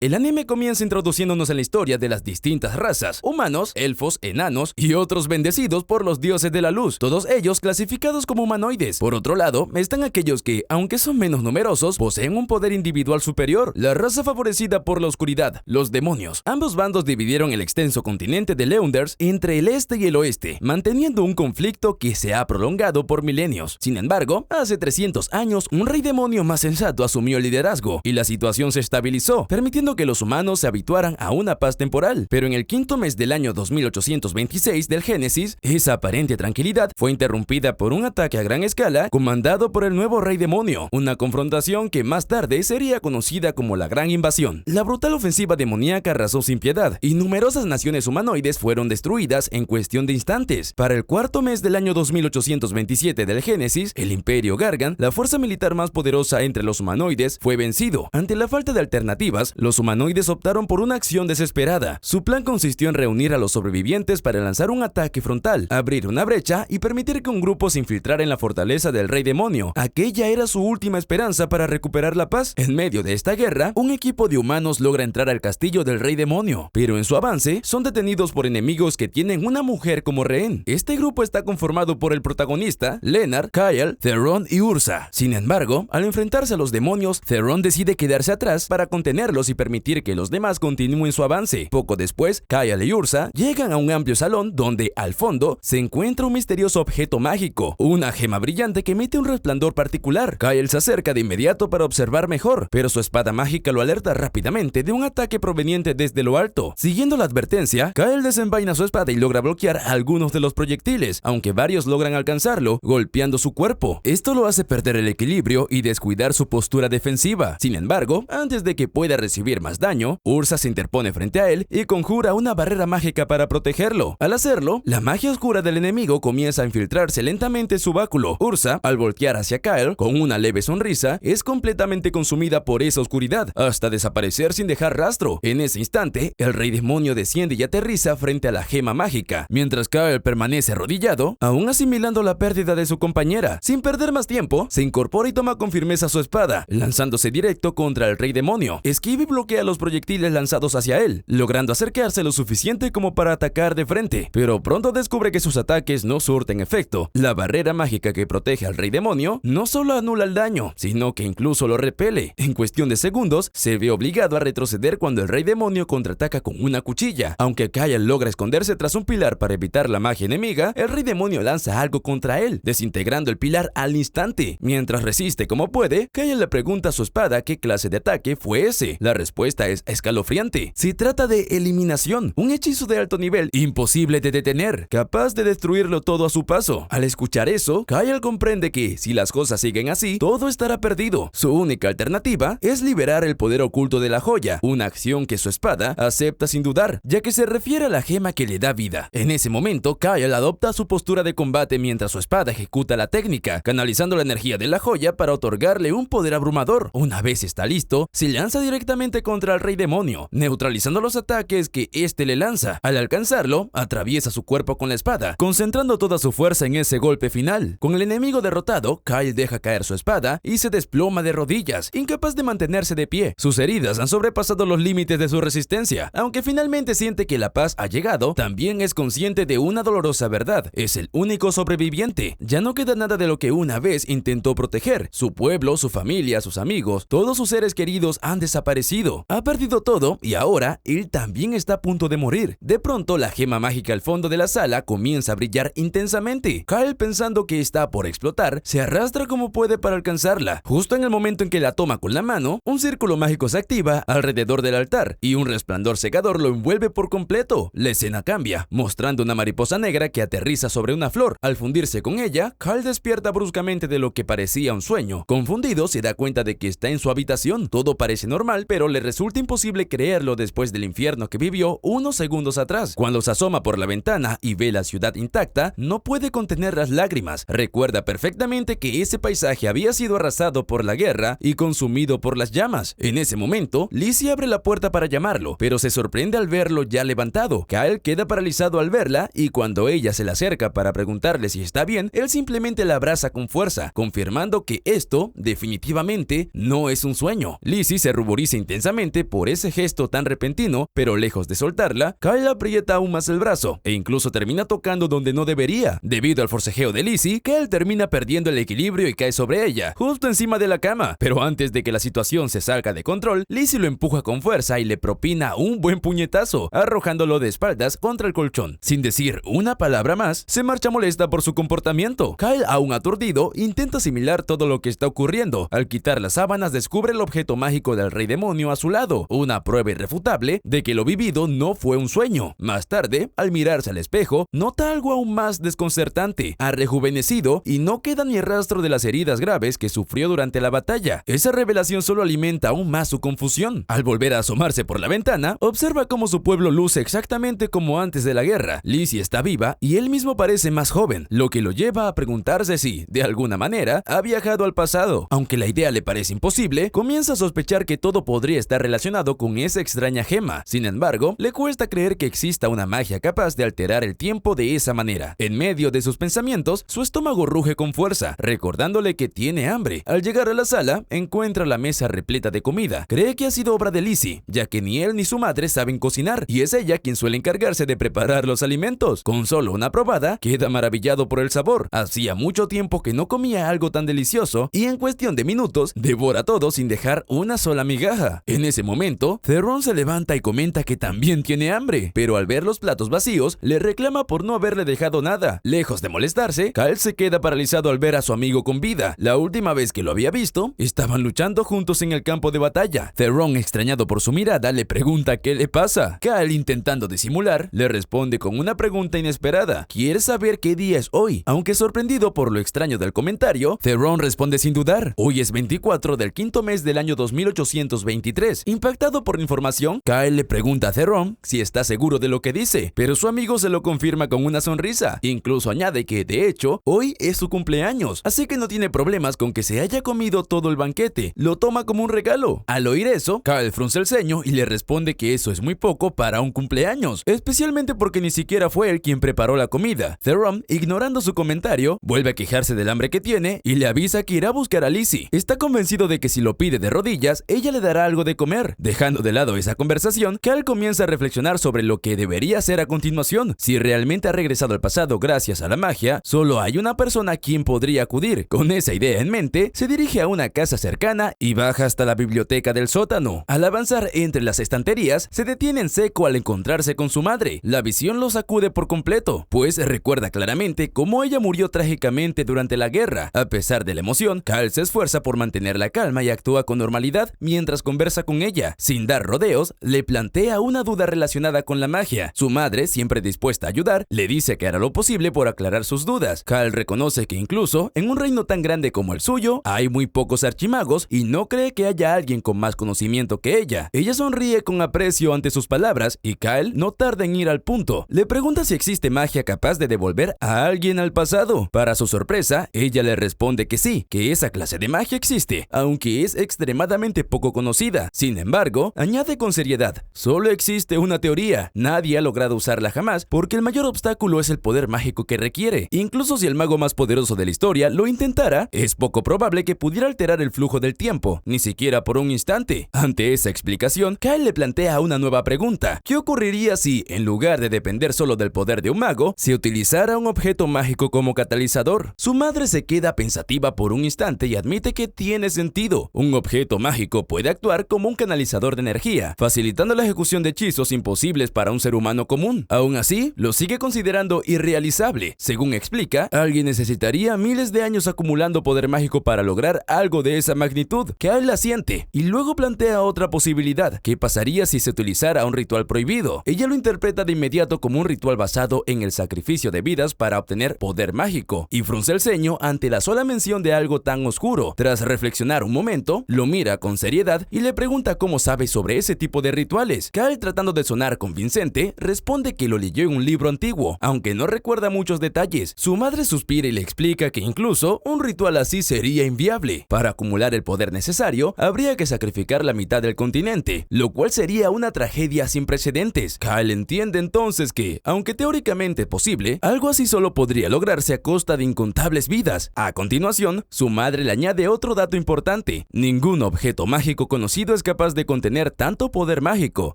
El anime comienza introduciéndonos en la historia de las distintas razas, humanos, elfos, enanos y otros bendecidos por los dioses de la luz, todos ellos clasificados como humanoides. Por otro lado, están aquellos que, aunque son menos numerosos, poseen un poder individual superior, la raza favorecida por la oscuridad, los demonios. Ambos bandos dividieron el extenso continente de Leunders entre el este y el oeste, manteniendo un conflicto que se ha prolongado por milenios. Sin embargo, hace 300 años, un rey demonio más sensato asumió el liderazgo y la situación se estabilizó, permitiendo que los humanos se habituaran a una paz temporal. Pero en el quinto mes del año 2826 del Génesis, esa aparente tranquilidad fue interrumpida por un ataque a gran escala comandado por el nuevo rey demonio, una confrontación que más tarde sería conocida como la Gran Invasión. La brutal ofensiva demoníaca arrasó sin piedad y numerosas naciones humanoides fueron destruidas en cuestión de instantes. Para el cuarto mes del año 2827 del Génesis, el Imperio Gargan, la fuerza militar más poderosa entre los humanoides, fue vencido. Ante la falta de alternativas, los humanoides optaron por una acción desesperada. Su plan consistió en reunir a los sobrevivientes para lanzar un ataque frontal, abrir una brecha y permitir que un grupo se infiltrara en la fortaleza del rey demonio. Aquella era su última esperanza para recuperar la paz. En medio de esta guerra, un equipo de humanos logra entrar al castillo del rey demonio, pero en su avance son detenidos por enemigos que tienen una mujer como rehén. Este grupo está conformado por el protagonista, Lennart, Kyle, Theron y Ursa. Sin embargo, al enfrentarse a los demonios, Theron decide quedarse atrás para contenerlos y permitir que los demás continúen su avance. Poco después, Kyle y Ursa llegan a un amplio salón donde, al fondo, se encuentra un misterioso objeto mágico, una gema brillante que emite un resplandor particular. Kyle se acerca de inmediato para observar mejor, pero su espada mágica lo alerta rápidamente de un ataque proveniente desde lo alto. Siguiendo la advertencia, Kyle desenvaina su espada y logra bloquear algunos de los proyectiles, aunque varios logran alcanzarlo, golpeando su cuerpo. Esto lo hace perder el equilibrio y descuidar su postura defensiva. Sin embargo, antes de que pueda recibir más daño, Ursa se interpone frente a él y conjura una barrera mágica para protegerlo. Al hacerlo, la magia oscura del enemigo comienza a infiltrarse lentamente en su báculo. Ursa, al voltear hacia Kyle con una leve sonrisa, es completamente consumida por esa oscuridad, hasta desaparecer sin dejar rastro. En ese instante, el rey demonio desciende y aterriza frente a la gema mágica, mientras Kyle permanece arrodillado, aún asimilando la pérdida de su compañera. Sin perder más tiempo, se incorpora y toma con firmeza su espada, lanzándose directo contra el rey demonio. Esquiva y bloquea los proyectiles lanzados hacia él, logrando acercarse lo suficiente como para atacar de frente, pero pronto descubre que sus ataques no surten efecto. La barrera mágica que protege al rey demonio no solo anula el daño, sino que incluso lo repele. En cuestión de segundos, se ve obligado a retroceder cuando el rey demonio contraataca con una cuchilla. Aunque Kyle logra esconderse tras un pilar para evitar la magia enemiga, el rey demonio lanza algo contra él, desintegrando el pilar al instante. Mientras resiste como puede, Kyle le pregunta a su espada qué clase de ataque fue ese. La respuesta es escalofriante. Se trata de eliminación, un hechizo de alto nivel, imposible de detener, capaz de destruirlo todo a su paso. Al escuchar eso, Kyle comprende que, si las cosas siguen así, todo estará perdido. Su única alternativa es liberar el poder oculto de la joya, una acción que su espada acepta sin dudar, ya que se refiere a la gema que le da vida. En ese momento, Kyle adopta su postura de combate mientras su espada ejecuta la técnica, canalizando la energía de la joya para otorgarle un poder abrumador. Una vez está listo, se lanza directamente contra el rey demonio, neutralizando los ataques que éste le lanza. Al alcanzarlo, atraviesa su cuerpo con la espada, concentrando toda su fuerza en ese golpe final. Con el enemigo derrotado, Kyle deja caer su espada y se desploma de rodillas, incapaz de mantenerse de pie. Sus heridas han sobrepasado los límites de su resistencia. Aunque finalmente siente que la paz ha llegado, también es consciente de una dolorosa verdad: es el único sobreviviente. Ya no queda nada de lo que una vez intentó proteger. Su pueblo, su familia, sus amigos, todos sus seres queridos han desaparecido. Ha perdido todo y ahora él también está a punto de morir. De pronto, la gema mágica al fondo de la sala comienza a brillar intensamente. Kyle, pensando que está por explotar, se arrastra como puede para alcanzarla. Justo en el momento en que la toma con la mano, un círculo mágico se activa alrededor del altar y un resplandor cegador lo envuelve por completo. La escena cambia, mostrando una mariposa negra que aterriza sobre una flor. Al fundirse con ella, Kyle despierta bruscamente de lo que parecía un sueño. Confundido, se da cuenta de que está en su habitación. Todo parece normal, pero le resulta imposible creerlo después del infierno que vivió unos segundos atrás. Cuando se asoma por la ventana y ve la ciudad intacta, no puede contener las lágrimas. Recuerda perfectamente que ese paisaje había sido arrasado por la guerra y consumido por las llamas. En ese momento, Lizzie abre la puerta para llamarlo, pero se sorprende al verlo ya levantado. Kyle queda paralizado al verla y cuando ella se le acerca para preguntarle si está bien, él simplemente la abraza con fuerza, confirmando que esto definitivamente no es un sueño. Lizzie se ruboriza intensamente intensamente por ese gesto tan repentino, pero lejos de soltarla, Kyle aprieta aún más el brazo e incluso termina tocando donde no debería. Debido al forcejeo de Lizzie, Kyle termina perdiendo el equilibrio y cae sobre ella, justo encima de la cama. Pero antes de que la situación se salga de control, Lizzie lo empuja con fuerza y le propina un buen puñetazo, arrojándolo de espaldas contra el colchón. Sin decir una palabra más, se marcha molesta por su comportamiento. Kyle, aún aturdido, intenta asimilar todo lo que está ocurriendo. Al quitar las sábanas, descubre el objeto mágico del rey demonio a su lado, una prueba irrefutable de que lo vivido no fue un sueño. Más tarde, al mirarse al espejo, nota algo aún más desconcertante. Ha rejuvenecido y no queda ni rastro de las heridas graves que sufrió durante la batalla. Esa revelación solo alimenta aún más su confusión. Al volver a asomarse por la ventana, observa cómo su pueblo luce exactamente como antes de la guerra. Lizzie está viva y él mismo parece más joven, lo que lo lleva a preguntarse si, de alguna manera, ha viajado al pasado. Aunque la idea le parece imposible, comienza a sospechar que todo podría estar relacionado con esa extraña gema. Sin embargo, le cuesta creer que exista una magia capaz de alterar el tiempo de esa manera. En medio de sus pensamientos, su estómago ruge con fuerza, recordándole que tiene hambre. Al llegar a la sala, encuentra la mesa repleta de comida. Cree que ha sido obra de Lizzie, ya que ni él ni su madre saben cocinar, y es ella quien suele encargarse de preparar los alimentos. Con solo una probada, queda maravillado por el sabor. Hacía mucho tiempo que no comía algo tan delicioso, y en cuestión de minutos, devora todo sin dejar una sola migaja. En ese momento, Theron se levanta y comenta que también tiene hambre, pero al ver los platos vacíos, le reclama por no haberle dejado nada. Lejos de molestarse, Kyle se queda paralizado al ver a su amigo con vida. La última vez que lo había visto, estaban luchando juntos en el campo de batalla. Theron, extrañado por su mirada, le pregunta qué le pasa. Kyle, intentando disimular, le responde con una pregunta inesperada. ¿Quiere saber qué día es hoy? Aunque sorprendido por lo extraño del comentario, Theron responde sin dudar. Hoy es 24 del quinto mes del año 2823. Impactado por la información, Kyle le pregunta a Theron si está seguro de lo que dice, pero su amigo se lo confirma con una sonrisa. Incluso añade que, de hecho, hoy es su cumpleaños, así que no tiene problemas con que se haya comido todo el banquete. Lo toma como un regalo. Al oír eso, Kyle frunce el ceño y le responde que eso es muy poco para un cumpleaños, especialmente porque ni siquiera fue él quien preparó la comida. Theron, ignorando su comentario, vuelve a quejarse del hambre que tiene y le avisa que irá a buscar a Lizzie. Está convencido de que si lo pide de rodillas, ella le dará algo de comer. Dejando de lado esa conversación, Kyle comienza a reflexionar sobre lo que debería hacer a continuación. Si realmente ha regresado al pasado gracias a la magia, solo hay una persona a quien podría acudir. Con esa idea en mente, se dirige a una casa cercana y baja hasta la biblioteca del sótano. Al avanzar entre las estanterías, se detiene en seco al encontrarse con su madre. La visión lo sacude por completo, pues recuerda claramente cómo ella murió trágicamente durante la guerra. A pesar de la emoción, Kyle se esfuerza por mantener la calma y actúa con normalidad mientras conversa con ella. Sin dar rodeos, le plantea una duda relacionada con la magia. Su madre, siempre dispuesta a ayudar, le dice que hará lo posible por aclarar sus dudas. Kyle reconoce que incluso en un reino tan grande como el suyo, hay muy pocos archimagos y no cree que haya alguien con más conocimiento que ella. Ella sonríe con aprecio ante sus palabras y Kyle no tarda en ir al punto. Le pregunta si existe magia capaz de devolver a alguien al pasado. Para su sorpresa, ella le responde que sí, que esa clase de magia existe, aunque es extremadamente poco conocida. Sin embargo, añade con seriedad, solo existe una teoría, nadie ha logrado usarla jamás porque el mayor obstáculo es el poder mágico que requiere. Incluso si el mago más poderoso de la historia lo intentara, es poco probable que pudiera alterar el flujo del tiempo, ni siquiera por un instante. Ante esa explicación, Kyle le plantea una nueva pregunta. ¿Qué ocurriría si, en lugar de depender solo del poder de un mago, se utilizara un objeto mágico como catalizador? Su madre se queda pensativa por un instante y admite que tiene sentido. Un objeto mágico puede actuar como un canalizador de energía, facilitando la ejecución de hechizos imposibles para un ser humano común. Aún así, lo sigue considerando irrealizable. Según explica, alguien necesitaría miles de años acumulando poder mágico para lograr algo de esa magnitud. Kyle la siente y luego plantea otra posibilidad. ¿Qué pasaría si se utilizara un ritual prohibido? Ella lo interpreta de inmediato como un ritual basado en el sacrificio de vidas para obtener poder mágico, y frunce el ceño ante la sola mención de algo tan oscuro. Tras reflexionar un momento, lo mira con seriedad y le pregunta cómo sabe sobre ese tipo de rituales. Kyle, tratando de sonar convincente, responde que lo leyó en un libro antiguo, aunque no recuerda muchos detalles. Su madre suspira y le explica que incluso un ritual así sería inviable. Para acumular el poder necesario, habría que sacrificar la mitad del continente, lo cual sería una tragedia sin precedentes. Kyle entiende entonces que, aunque teóricamente posible, algo así solo podría lograrse a costa de incontables vidas. A continuación, su madre le añade otro dato importante: ningún objeto mágico conocido es capaz de contener tanto poder mágico.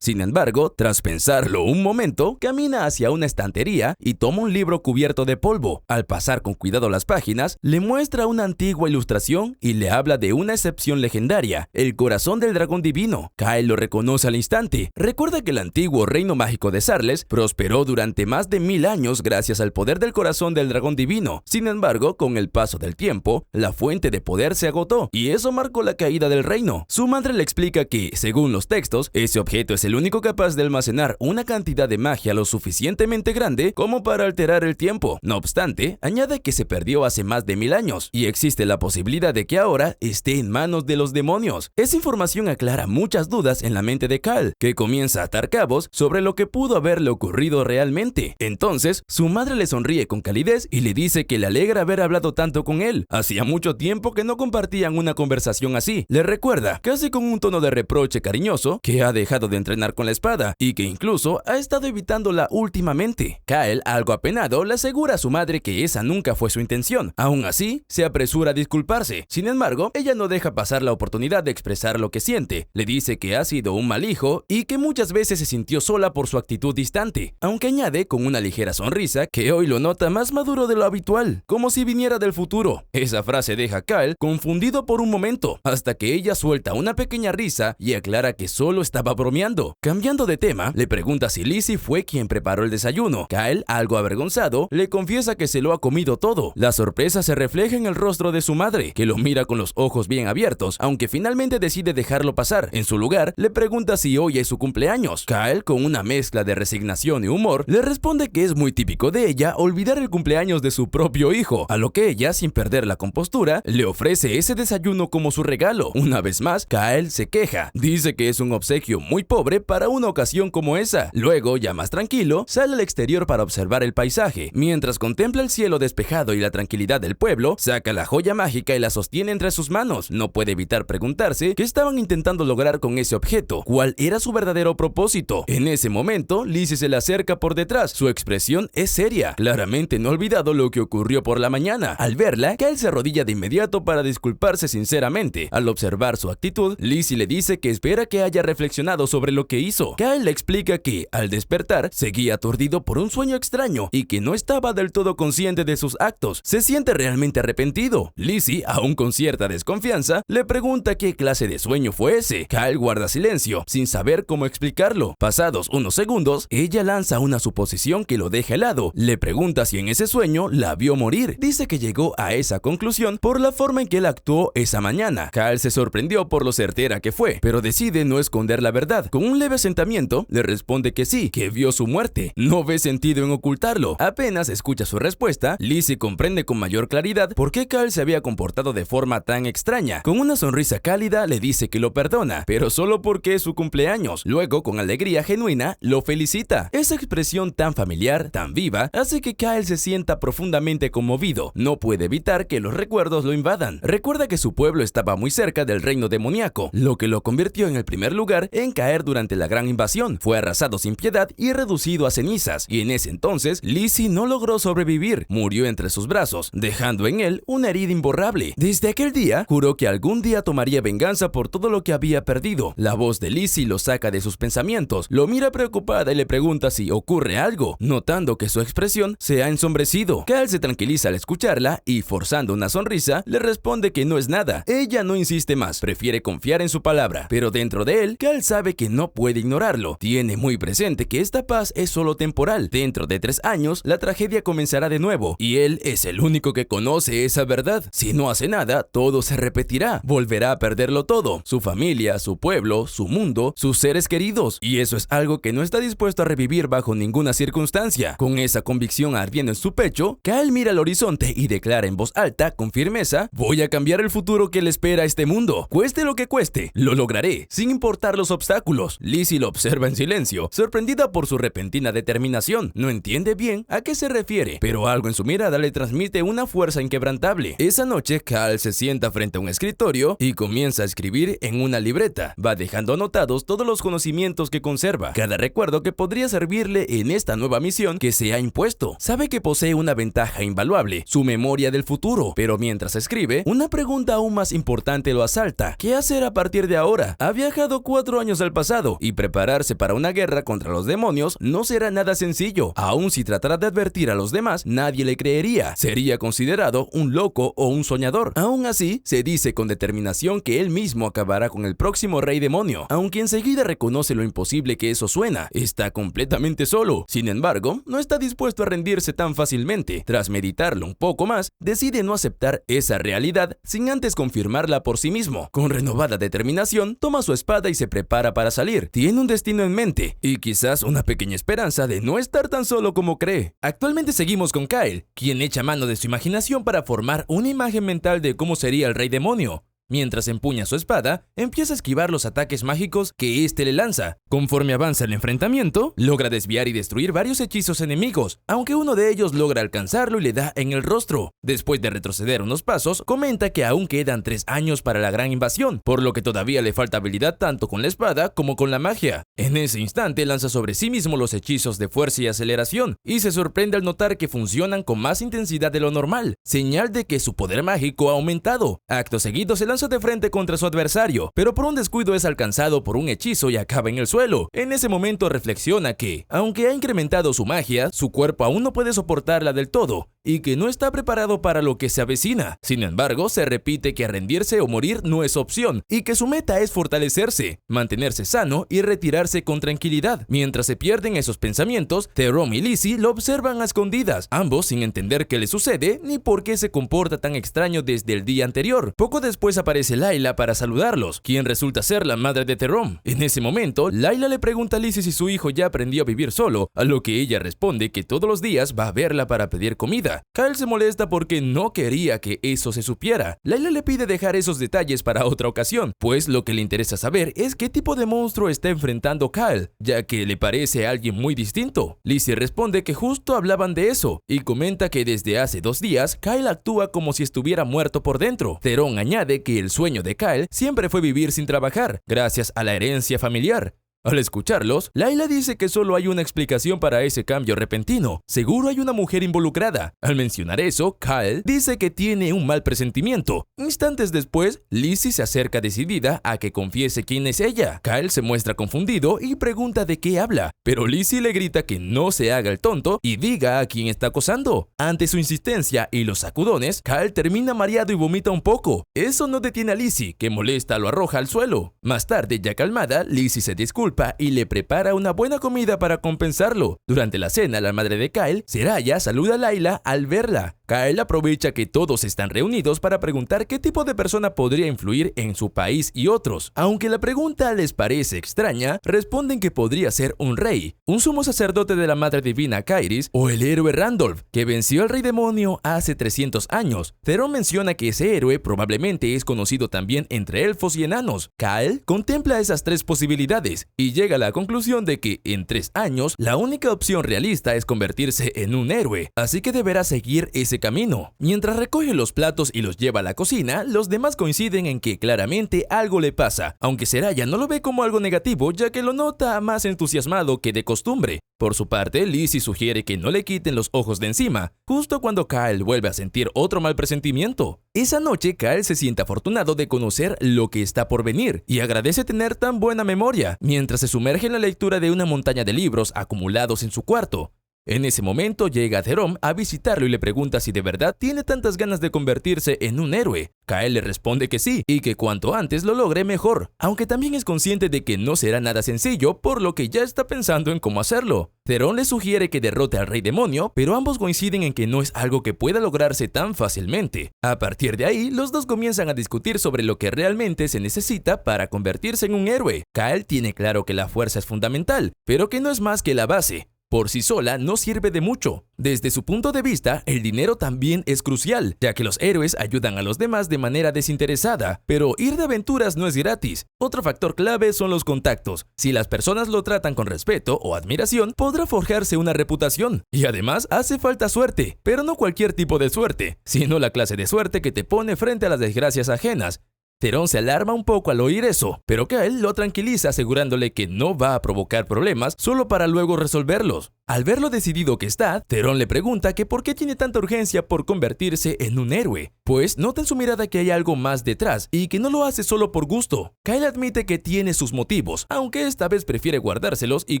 Sin embargo, tras pensarlo un momento, camina hacia una estantería y toma un libro cubierto de polvo. Al pasar con cuidado las páginas, le muestra una antigua ilustración y le habla de una excepción legendaria, el corazón del dragón divino. Kyle lo reconoce al instante. Recuerda que el antiguo reino mágico de Sarles prosperó durante más de 1000 años gracias al poder del corazón del dragón divino. Sin embargo, con el paso del tiempo, la fuente de poder se agotó y eso marcó la caída del reino. Su madre le explica que, según los textos, ese objeto es el único capaz de almacenar una cantidad de magia lo suficientemente grande como para alterar el tiempo. No obstante, añade que se perdió hace más de 1000 años y existe la posibilidad de que ahora esté en manos de los demonios. Esa información aclara muchas dudas en la mente de Kyle, que comienza a atar cabos sobre lo que pudo haberle ocurrido realmente. Entonces, su madre le sonríe con calidez y le dice que le alegra haber hablado tanto con él. Hacía mucho tiempo que no compartían una conversación así. Le recuerda, casi con un tono de reproche cariñoso, que ha dejado de entrenar con la espada y que incluso ha estado evitándola últimamente. Kyle, algo apenado, le asegura a su madre que esa nunca fue su intención. Aún así, se apresura a disculparse. Sin embargo, ella no deja pasar la oportunidad de expresar lo que siente. Le dice que ha sido un mal hijo y que muchas veces se sintió sola por su actitud distante, aunque añade con una ligera sonrisa que hoy lo nota más maduro de lo habitual, como si viniera del futuro. Esa frase deja a Kyle confundido por un momento, hasta que ella suelta una pequeña risa y aclara que solo estaba bromeando. Cambiando de tema, le pregunta si Lizzie fue quien preparó el desayuno. Kyle, algo avergonzado, le confiesa que se lo ha comido todo. La sorpresa se refleja en el rostro de su madre, que lo mira con los ojos bien abiertos, aunque finalmente decide dejarlo pasar. En su lugar, le pregunta si hoy es su cumpleaños. Kyle, con una mezcla de resignación y humor, le responde que es muy típico de ella olvidar el cumpleaños de su propio hijo, a lo que ella, sin perder la compostura, le ofrece ese desayuno como su regalo. Una vez más, Kyle se queja. Dice que es un obsequio muy pobre para una ocasión como esa. Luego, ya más tranquilo, sale al exterior para observar el paisaje. Mientras contempla el cielo despejado y la tranquilidad del pueblo, saca la joya mágica y la sostiene entre sus manos. No puede evitar preguntarse qué estaban intentando lograr con ese objeto, cuál era su verdadero propósito. En ese momento, Lizzie se le acerca por detrás. Su expresión es seria. Claramente no ha olvidado lo que ocurrió por la mañana. Al verla, Kyle se arrodilla de inmediato para disculparse sinceramente. Al observar su actitud, Lizzie le dice que espera que haya reflexionado sobre lo que hizo. Kyle le explica que, al despertar, seguía aturdido por un sueño extraño y que no estaba del todo consciente de sus actos. Se siente realmente arrepentido. Lizzie, aún con cierta desconfianza, le pregunta qué clase de sueño fue ese. Kyle guarda silencio, sin saber cómo explicarlo. Pasados unos segundos, ella lanza una suposición que lo deja helado. Le pregunta si en ese sueño la vio morir. Dice que llegó a esa conclusión por la forma en que él actuó esa mañana. Kyle se sorprendió por lo certera que fue, pero decide no esconder la verdad. Con un leve asentimiento, le responde que sí, que vio su muerte. No ve sentido en ocultarlo. Apenas escucha su respuesta, Lizzie comprende con mayor claridad por qué Kyle se había comportado de forma tan extraña. Con una sonrisa cálida, le dice que lo perdona, pero solo porque es su cumpleaños. Luego, con alegría genuina, lo felicita. Esa expresión tan familiar, tan viva, hace que Kyle se sienta profundamente conmovido. No puede evitar que los recuerdos lo invadan. Recuerda que su pueblo estaba muy cerca del reino demoníaco, lo que lo convirtió en el primer lugar en caer durante la gran invasión. Fue arrasado sin piedad y reducido a cenizas, y en ese entonces, Lizzie no logró sobrevivir. Murió entre sus brazos, dejando en él una herida imborrable. Desde aquel día, juró que algún día tomaría venganza por todo lo que había perdido. La voz de Lizzie lo saca de sus pensamientos, lo mira preocupada y le pregunta si ocurre algo, notando que su expresión se ha ensombrecido. Kyle se tranquiliza al escucharla y, forzando una sonrisa, le responde que no es nada. Ella no insiste más, prefiere confiar en su palabra, pero dentro de él, Kyle sabe que no puede ignorarlo. Tiene muy presente que esta paz es solo temporal. Dentro de 3 años, la tragedia comenzará de nuevo, y él es el único que conoce esa verdad. Si no hace nada, todo se repetirá. Volverá a perderlo todo: su familia, su pueblo, su mundo, sus seres queridos. Y eso es algo que no está dispuesto a revivir bajo ninguna circunstancia. Con esa convicción ardiendo en su pecho, Kyle mira al horizonte y declara en voz alta, con firmeza: voy a cambiar el futuro que le espera a este mundo. Cueste lo que cueste, lo lograré, sin importar los obstáculos. Lizzie lo observa en silencio, sorprendida por su repentina determinación. No entiende bien a qué se refiere, pero algo en su mirada le transmite una fuerza inquebrantable. Esa noche, Kyle se sienta frente a un escritorio y comienza a escribir en una libreta. Va dejando anotados todos los conocimientos que conserva, cada recuerdo que podría servirle en esta nueva misión que se ha impuesto. Sabe que posee una ventaja invaluable: su memoria del futuro. Pero mientras escribe, una pregunta aún más importante lo asalta: ¿qué hacer a partir de ahora. Ha viajado 4 años al pasado y prepararse para una guerra contra los demonios no será nada sencillo. Aun si tratara de advertir a los demás, nadie le creería. Sería considerado un loco o un soñador. Aún así, se dice con determinación que él mismo acabará con el próximo rey demonio. Aunque enseguida reconoce lo imposible que eso suena, está completamente solo. Sin embargo, no está dispuesto a rendirse tan fácilmente. Tras meditarlo un poco más, decide no aceptar esa realidad sin antes confirmarla por sí mismo. Con renovada determinación, toma su espada y se prepara para salir. Tiene un destino en mente y quizás una pequeña esperanza de no estar tan solo como cree. Actualmente seguimos con Kyle, quien echa mano de su imaginación para formar una imagen mental de cómo sería el rey demonio. Mientras empuña su espada, empieza a esquivar los ataques mágicos que éste le lanza. Conforme avanza el enfrentamiento, logra desviar y destruir varios hechizos enemigos, aunque uno de ellos logra alcanzarlo y le da en el rostro. Después de retroceder unos pasos, comenta que aún quedan 3 años para la gran invasión, por lo que todavía le falta habilidad tanto con la espada como con la magia. En ese instante lanza sobre sí mismo los hechizos de fuerza y aceleración, y se sorprende al notar que funcionan con más intensidad de lo normal, señal de que su poder mágico ha aumentado. Acto seguido se lanza de frente contra su adversario, pero por un descuido es alcanzado por un hechizo y acaba en el suelo. En ese momento reflexiona que, aunque ha incrementado su magia, su cuerpo aún no puede soportarla del todo, y que no está preparado para lo que se avecina. Sin embargo, se repite que rendirse o morir no es opción, y que su meta es fortalecerse, mantenerse sano y retirarse con tranquilidad. Mientras se pierden esos pensamientos, Tyrone y Lizzie lo observan a escondidas, ambos sin entender qué le sucede ni por qué se comporta tan extraño desde el día anterior. Poco después aparece Layla para saludarlos, quien resulta ser la madre de Tyrone. En ese momento, Layla le pregunta a Lizzie si su hijo ya aprendió a vivir solo, a lo que ella responde que todos los días va a verla para pedir comida. Kyle se molesta porque no quería que eso se supiera. Layla le pide dejar esos detalles para otra ocasión, pues lo que le interesa saber es qué tipo de monstruo está enfrentando Kyle, ya que le parece a alguien muy distinto. Lizzie responde que justo hablaban de eso, y comenta que desde hace 2 días, Kyle actúa como si estuviera muerto por dentro. Tyrone añade que el sueño de Kyle siempre fue vivir sin trabajar, gracias a la herencia familiar. Al escucharlos, Layla dice que solo hay una explicación para ese cambio repentino. Seguro hay una mujer involucrada. Al mencionar eso, Kyle dice que tiene un mal presentimiento. Instantes después, Lizzie se acerca decidida a que confiese quién es ella. Kyle se muestra confundido y pregunta de qué habla, pero Lizzie le grita que no se haga el tonto y diga a quién está acosando. Ante su insistencia y los sacudones, Kyle termina mareado y vomita un poco. Eso no detiene a Lizzie, que molesta lo arroja al suelo. Más tarde, ya calmada, Lizzie se disculpa y le prepara una buena comida para compensarlo. Durante la cena, la madre de Kyle, Seraya, saluda a Layla al verla. Kyle aprovecha que todos están reunidos para preguntar qué tipo de persona podría influir en su país y otros. Aunque la pregunta les parece extraña, responden que podría ser un rey, un sumo sacerdote de la madre divina Kairis o el héroe Randolph, que venció al rey demonio hace 300 años. Tyrone menciona que ese héroe probablemente es conocido también entre elfos y enanos. Kyle contempla esas 3 posibilidades y llega a la conclusión de que en 3 años la única opción realista es convertirse en un héroe, así que deberá seguir ese camino. Mientras recoge los platos y los lleva a la cocina, los demás coinciden en que claramente algo le pasa, aunque Seraya no lo ve como algo negativo, ya que lo nota más entusiasmado que de costumbre. Por su parte, Lizzie sugiere que no le quiten los ojos de encima, justo cuando Kyle vuelve a sentir otro mal presentimiento. Esa noche, Kyle se siente afortunado de conocer lo que está por venir y agradece tener tan buena memoria, mientras se sumerge en la lectura de una montaña de libros acumulados en su cuarto. En ese momento llega Tyrone a visitarlo y le pregunta si de verdad tiene tantas ganas de convertirse en un héroe. Kyle le responde que sí, y que cuanto antes lo logre mejor, aunque también es consciente de que no será nada sencillo, por lo que ya está pensando en cómo hacerlo. Tyrone le sugiere que derrote al rey demonio, pero ambos coinciden en que no es algo que pueda lograrse tan fácilmente. A partir de ahí, los dos comienzan a discutir sobre lo que realmente se necesita para convertirse en un héroe. Kyle tiene claro que la fuerza es fundamental, pero que no es más que la base. Por sí sola no sirve de mucho. Desde su punto de vista, el dinero también es crucial, ya que los héroes ayudan a los demás de manera desinteresada, pero ir de aventuras no es gratis. Otro factor clave son los contactos. Si las personas lo tratan con respeto o admiración, podrá forjarse una reputación. Y además hace falta suerte, pero no cualquier tipo de suerte, sino la clase de suerte que te pone frente a las desgracias ajenas. Theron se alarma un poco al oír eso, pero Kyle lo tranquiliza asegurándole que no va a provocar problemas solo para luego resolverlos. Al ver lo decidido que está, Theron le pregunta que por qué tiene tanta urgencia por convertirse en un héroe, pues nota en su mirada que hay algo más detrás y que no lo hace solo por gusto. Kyle admite que tiene sus motivos, aunque esta vez prefiere guardárselos y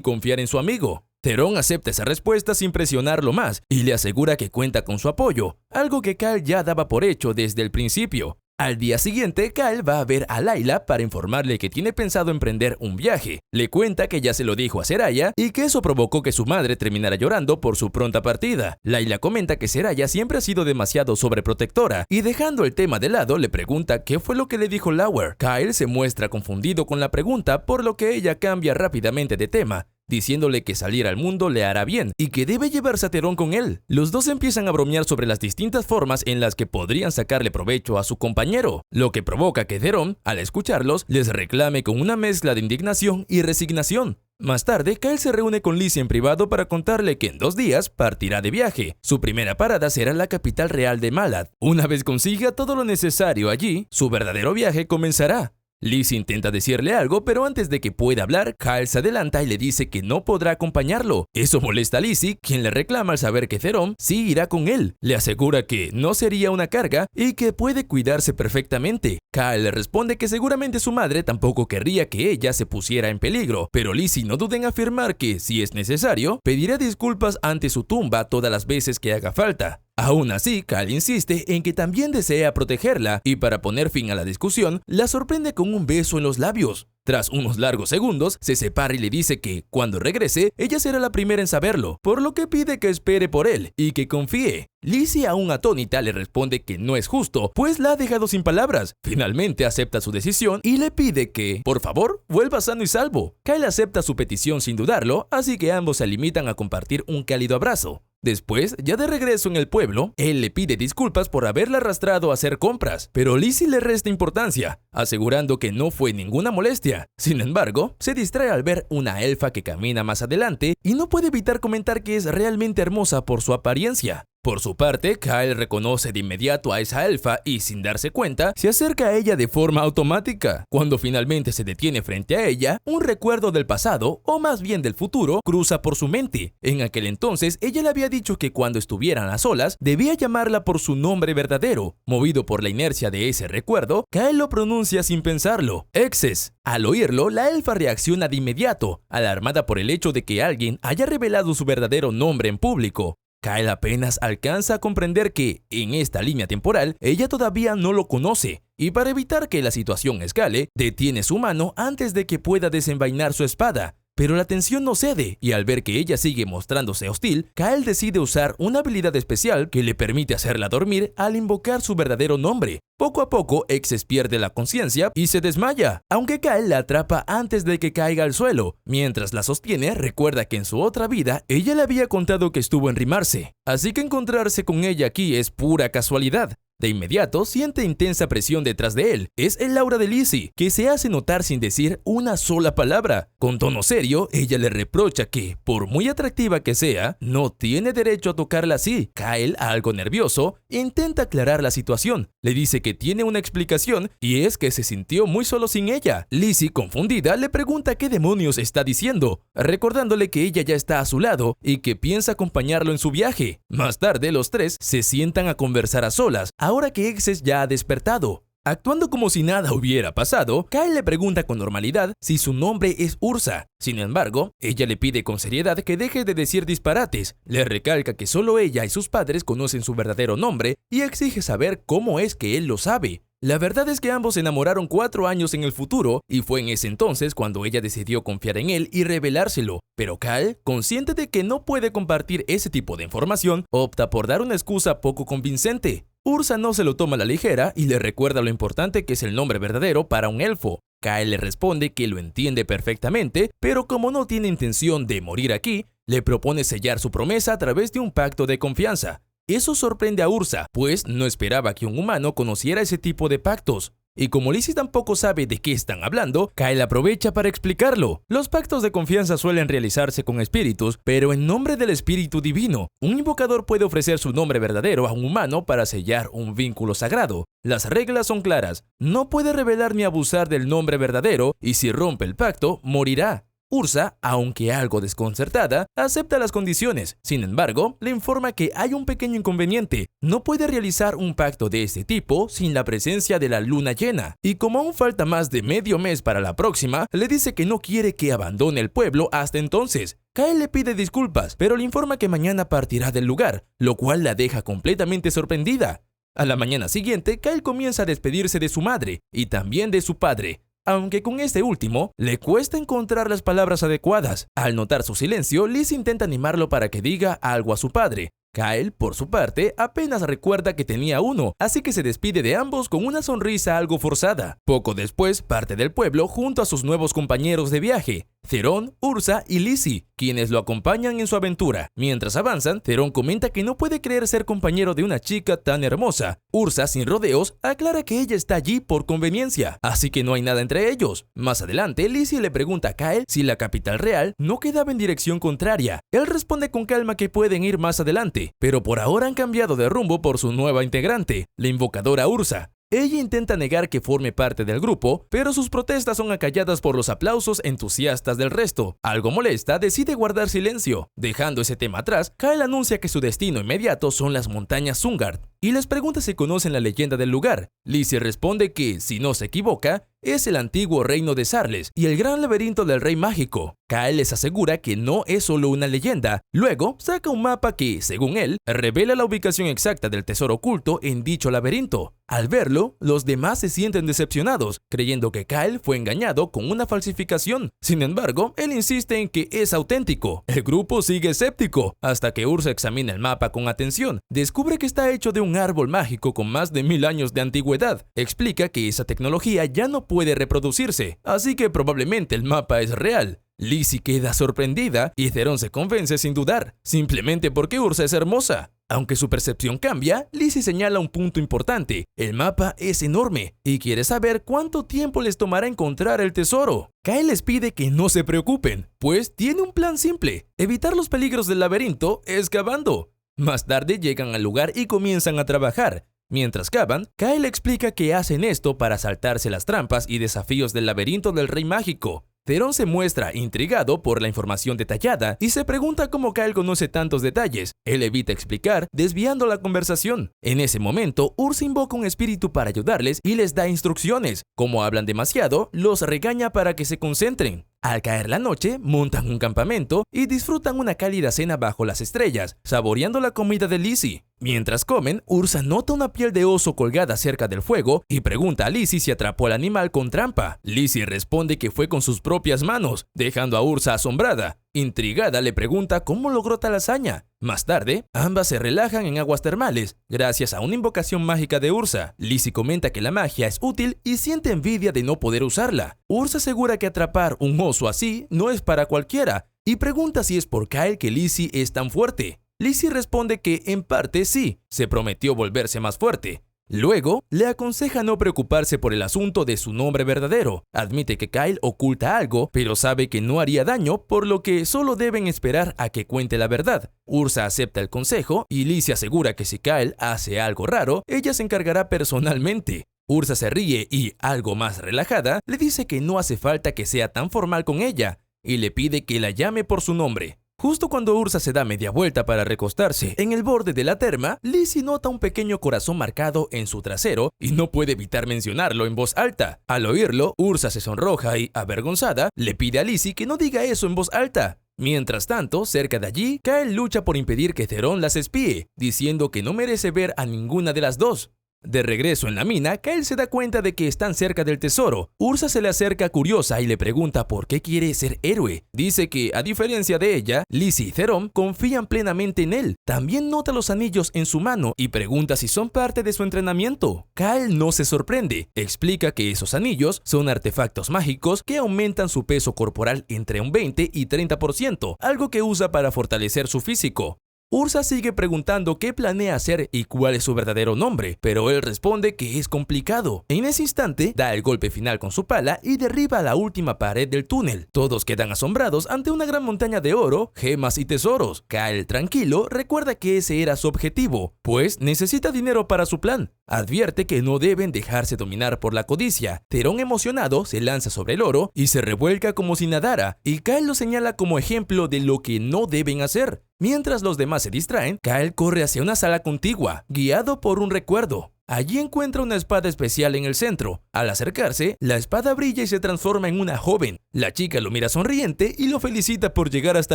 confiar en su amigo. Theron acepta esa respuesta sin presionarlo más y le asegura que cuenta con su apoyo, algo que Kyle ya daba por hecho desde el principio. Al día siguiente, Kyle va a ver a Layla para informarle que tiene pensado emprender un viaje. Le cuenta que ya se lo dijo a Seraya y que eso provocó que su madre terminara llorando por su pronta partida. Layla comenta que Seraya siempre ha sido demasiado sobreprotectora y dejando el tema de lado le pregunta qué fue lo que le dijo Lauer. Kyle se muestra confundido con la pregunta, por lo que ella cambia rápidamente de tema, diciéndole que salir al mundo le hará bien y que debe llevarse a Theron con él. Los dos empiezan a bromear sobre las distintas formas en las que podrían sacarle provecho a su compañero, lo que provoca que Theron, al escucharlos, les reclame con una mezcla de indignación y resignación. Más tarde, Kyle se reúne con Lizzie en privado para contarle que en 2 días partirá de viaje. Su primera parada será la capital real de Malad. Una vez consiga todo lo necesario allí, su verdadero viaje comenzará. Lizzie intenta decirle algo, pero antes de que pueda hablar, Kyle se adelanta y le dice que no podrá acompañarlo. Eso molesta a Lizzie, quien le reclama al saber que Theron sí irá con él. Le asegura que no sería una carga y que puede cuidarse perfectamente. Kyle le responde que seguramente su madre tampoco querría que ella se pusiera en peligro, pero Lizzie no duda en afirmar que, si es necesario, pedirá disculpas ante su tumba todas las veces que haga falta. Aún así, Kyle insiste en que también desea protegerla y para poner fin a la discusión, la sorprende con un beso en los labios. Tras unos largos segundos, se separa y le dice que, cuando regrese, ella será la primera en saberlo, por lo que pide que espere por él y que confíe. Lizzie, aún atónita, le responde que no es justo, pues la ha dejado sin palabras. Finalmente acepta su decisión y le pide que, por favor, vuelva sano y salvo. Kyle acepta su petición sin dudarlo, así que ambos se limitan a compartir un cálido abrazo. Después, ya de regreso en el pueblo, él le pide disculpas por haberla arrastrado a hacer compras, pero Lizzie le resta importancia, asegurando que no fue ninguna molestia. Sin embargo, se distrae al ver una elfa que camina más adelante y no puede evitar comentar que es realmente hermosa por su apariencia. Por su parte, Kyle reconoce de inmediato a esa elfa y, sin darse cuenta, se acerca a ella de forma automática. Cuando finalmente se detiene frente a ella, un recuerdo del pasado, o más bien del futuro, cruza por su mente. En aquel entonces, ella le había dicho que cuando estuvieran a solas, debía llamarla por su nombre verdadero. Movido por la inercia de ese recuerdo, Kyle lo pronuncia sin pensarlo: Exes. Al oírlo, la elfa reacciona de inmediato, alarmada por el hecho de que alguien haya revelado su verdadero nombre en público. Kyle apenas alcanza a comprender que, en esta línea temporal, ella todavía no lo conoce, y para evitar que la situación escale, detiene su mano antes de que pueda desenvainar su espada. Pero la tensión no cede, y al ver que ella sigue mostrándose hostil, Kyle decide usar una habilidad especial que le permite hacerla dormir al invocar su verdadero nombre. Poco a poco, Exes pierde la conciencia y se desmaya, aunque Kyle la atrapa antes de que caiga al suelo. Mientras la sostiene, recuerda que en su otra vida, ella le había contado que estuvo en Rimarse, así que encontrarse con ella aquí es pura casualidad. De inmediato, siente intensa presión detrás de él. Es el aura de Lizzie, que se hace notar sin decir una sola palabra. Con tono serio, ella le reprocha que, por muy atractiva que sea, no tiene derecho a tocarla así. Kyle, algo nervioso, intenta aclarar la situación. Le dice que tiene una explicación y es que se sintió muy solo sin ella. Lizzie, confundida, le pregunta qué demonios está diciendo, recordándole que ella ya está a su lado y que piensa acompañarlo en su viaje. Más tarde, los tres se sientan a conversar a solas, ahora que Exes ya ha despertado. Actuando como si nada hubiera pasado, Kyle le pregunta con normalidad si su nombre es Ursa. Sin embargo, ella le pide con seriedad que deje de decir disparates, le recalca que solo ella y sus padres conocen su verdadero nombre y exige saber cómo es que él lo sabe. La verdad es que ambos se enamoraron 4 años en el futuro y fue en ese entonces cuando ella decidió confiar en él y revelárselo. Pero Kyle, consciente de que no puede compartir ese tipo de información, opta por dar una excusa poco convincente. Ursa no se lo toma a la ligera y le recuerda lo importante que es el nombre verdadero para un elfo. Kyle le responde que lo entiende perfectamente, pero como no tiene intención de morir aquí, le propone sellar su promesa a través de un pacto de confianza. Eso sorprende a Ursa, pues no esperaba que un humano conociera ese tipo de pactos. Y como Lizzie tampoco sabe de qué están hablando, Kyle aprovecha para explicarlo. Los pactos de confianza suelen realizarse con espíritus, pero en nombre del espíritu divino. Un invocador puede ofrecer su nombre verdadero a un humano para sellar un vínculo sagrado. Las reglas son claras. No puede revelar ni abusar del nombre verdadero, y si rompe el pacto, morirá. Ursa, aunque algo desconcertada, acepta las condiciones. Sin embargo, le informa que hay un pequeño inconveniente. No puede realizar un pacto de este tipo sin la presencia de la luna llena. Y como aún falta más de medio mes para la próxima, le dice que no quiere que abandone el pueblo hasta entonces. Kyle le pide disculpas, pero le informa que mañana partirá del lugar, lo cual la deja completamente sorprendida. A la mañana siguiente, Kyle comienza a despedirse de su madre y también de su padre. Aunque con este último, le cuesta encontrar las palabras adecuadas. Al notar su silencio, Liz intenta animarlo para que diga algo a su padre. Kyle, por su parte, apenas recuerda que tenía uno, así que se despide de ambos con una sonrisa algo forzada. Poco después, parte del pueblo junto a sus nuevos compañeros de viaje, Theron, Ursa y Lizzie, quienes lo acompañan en su aventura. Mientras avanzan, Theron comenta que no puede creer ser compañero de una chica tan hermosa. Ursa, sin rodeos, aclara que ella está allí por conveniencia, así que no hay nada entre ellos. Más adelante, Lizzie le pregunta a Kyle si la capital real no quedaba en dirección contraria. Él responde con calma que pueden ir más adelante, pero por ahora han cambiado de rumbo por su nueva integrante, la invocadora Ursa. Ella intenta negar que forme parte del grupo, pero sus protestas son acalladas por los aplausos entusiastas del resto. Algo molesta, decide guardar silencio. Dejando ese tema atrás, Kyle anuncia que su destino inmediato son las montañas Sungard, y les pregunta si conocen la leyenda del lugar. Lizzie responde que, si no se equivoca, es el antiguo reino de Sarles y el gran laberinto del rey mágico. Kyle les asegura que no es solo una leyenda. Luego, saca un mapa que, según él, revela la ubicación exacta del tesoro oculto en dicho laberinto. Al verlo, los demás se sienten decepcionados, creyendo que Kyle fue engañado con una falsificación. Sin embargo, él insiste en que es auténtico. El grupo sigue escéptico, hasta que Ursa examina el mapa con atención. Descubre que está hecho de un árbol mágico con más de 1000 años de antigüedad. Explica que esa tecnología ya no puede reproducirse, así que probablemente el mapa es real. Lizzie queda sorprendida y Theron se convence sin dudar, simplemente porque Ursa es hermosa. Aunque su percepción cambia, Lizzie señala un punto importante. El mapa es enorme y quiere saber cuánto tiempo les tomará encontrar el tesoro. Kyle les pide que no se preocupen, pues tiene un plan simple: evitar los peligros del laberinto excavando. Más tarde llegan al lugar y comienzan a trabajar. Mientras cavan, Kyle explica que hacen esto para saltarse las trampas y desafíos del laberinto del rey mágico. Theron se muestra intrigado por la información detallada y se pregunta cómo Kyle conoce tantos detalles. Él evita explicar, desviando la conversación. En ese momento, Ursa invoca un espíritu para ayudarles y les da instrucciones. Como hablan demasiado, los regaña para que se concentren. Al caer la noche, montan un campamento y disfrutan una cálida cena bajo las estrellas, saboreando la comida de Lizzie. Mientras comen, Ursa nota una piel de oso colgada cerca del fuego y pregunta a Lizzie si atrapó al animal con trampa. Lizzie responde que fue con sus propias manos, dejando a Ursa asombrada. Intrigada, le pregunta cómo logró tal hazaña. Más tarde, ambas se relajan en aguas termales, gracias a una invocación mágica de Ursa. Lizzie comenta que la magia es útil y siente envidia de no poder usarla. Ursa asegura que atrapar un oso así no es para cualquiera, y pregunta si es por Kyle que Lizzie es tan fuerte. Lizzie responde que en parte sí, se prometió volverse más fuerte. Luego, le aconseja no preocuparse por el asunto de su nombre verdadero. Admite que Kyle oculta algo, pero sabe que no haría daño, por lo que solo deben esperar a que cuente la verdad. Ursa acepta el consejo y Lizzie asegura que si Kyle hace algo raro, ella se encargará personalmente. Ursa se ríe y, algo más relajada, le dice que no hace falta que sea tan formal con ella y le pide que la llame por su nombre. Justo cuando Ursa se da media vuelta para recostarse en el borde de la terma, Lizzie nota un pequeño corazón marcado en su trasero y no puede evitar mencionarlo en voz alta. Al oírlo, Ursa se sonroja y, avergonzada, le pide a Lizzie que no diga eso en voz alta. Mientras tanto, cerca de allí, Kyle lucha por impedir que Theron las espíe, diciendo que no merece ver a ninguna de las dos. De regreso en la mina, Kyle se da cuenta de que están cerca del tesoro. Ursa se le acerca curiosa y le pregunta por qué quiere ser héroe. Dice que, a diferencia de ella, Lizzie y Theron confían plenamente en él. También nota los anillos en su mano y pregunta si son parte de su entrenamiento. Kyle no se sorprende. Explica que esos anillos son artefactos mágicos que aumentan su peso corporal entre un 20 y 30%, algo que usa para fortalecer su físico. Ursa sigue preguntando qué planea hacer y cuál es su verdadero nombre, pero él responde que es complicado. En ese instante, da el golpe final con su pala y derriba la última pared del túnel. Todos quedan asombrados ante una gran montaña de oro, gemas y tesoros. Kyle, tranquilo, recuerda que ese era su objetivo, pues necesita dinero para su plan. Advierte que no deben dejarse dominar por la codicia. Theron, emocionado, se lanza sobre el oro y se revuelca como si nadara, y Kyle lo señala como ejemplo de lo que no deben hacer. Mientras los demás se distraen, Kyle corre hacia una sala contigua, guiado por un recuerdo. Allí encuentra una espada especial en el centro. Al acercarse, la espada brilla y se transforma en una joven. La chica lo mira sonriente y lo felicita por llegar hasta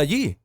allí.